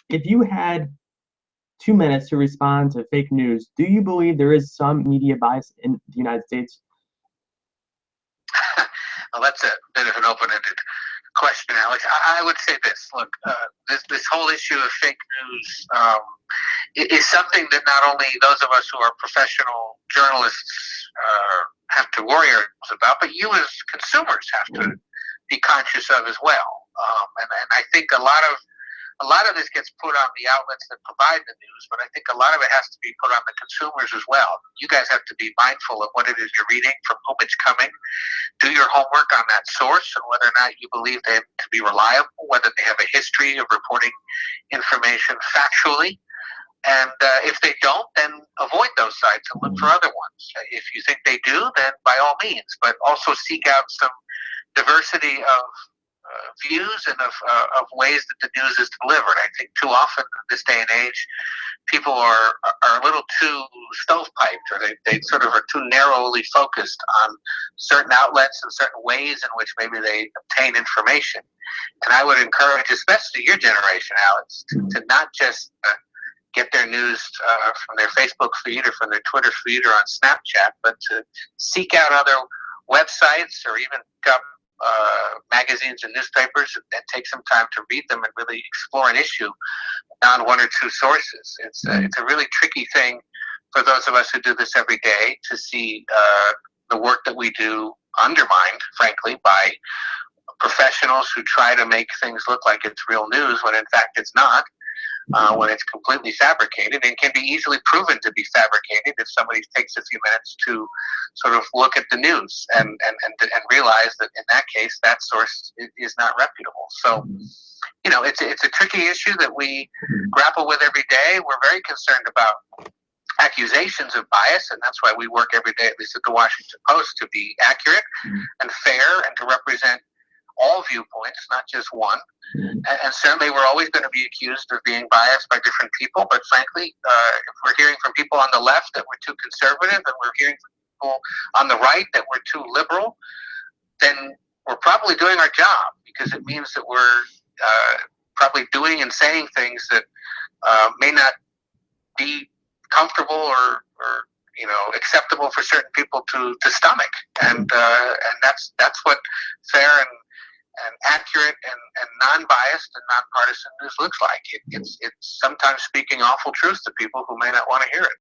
If you had 2 minutes to respond to fake news, do you believe there is some media bias in the United States? Well, that's a bit of an open-ended question, Alex. I would say this. Look, this whole issue of fake news is something that not only those of us who are professional journalists have to worry ourselves about, but you as consumers have to be conscious of as well. And I think a lot of this gets put on the outlets that provide the news, but I think a lot of it has to be put on the consumers as well. You guys have to be mindful of what it is you're reading, from whom it's coming. Do your homework on that source and whether or not you believe them to be reliable, whether they have a history of reporting information factually. And if they don't, then avoid those sites and look for other ones. If you think they do, then by all means, but also seek out some diversity of views and of ways that the news is delivered. I think too often in this day and age, people are a little too stovepiped, or they sort of are too narrowly focused on certain outlets and certain ways in which maybe they obtain information. And I would encourage, especially your generation, Alex, to not just get their news from their Facebook feed or from their Twitter feed or on Snapchat, but to seek out other websites or even pick up magazines and newspapers and take some time to read them and really explore an issue on one or two sources. It's a really tricky thing for those of us who do this every day to see the work that we do undermined, frankly, by professionals who try to make things look like it's real news when in fact it's not. When it's completely fabricated and can be easily proven to be fabricated if somebody takes a few minutes to sort of look at the news and realize that in that case that source is not reputable. So, it's a tricky issue that we grapple with every day. We're very concerned about accusations of bias, and that's why we work every day, at least at the Washington Post, to be accurate and fair and to represent all viewpoints, not just one. And certainly we're always going to be accused of being biased by different people, but frankly, if we're hearing from people on the left that we're too conservative and we're hearing from people on the right that we're too liberal, then we're probably doing our job, because it means that we're probably doing and saying things that may not be comfortable or acceptable for certain people to stomach. And that's what fair and accurate and non-biased and non-partisan news looks like. It's sometimes speaking awful truth to people who may not want to hear it.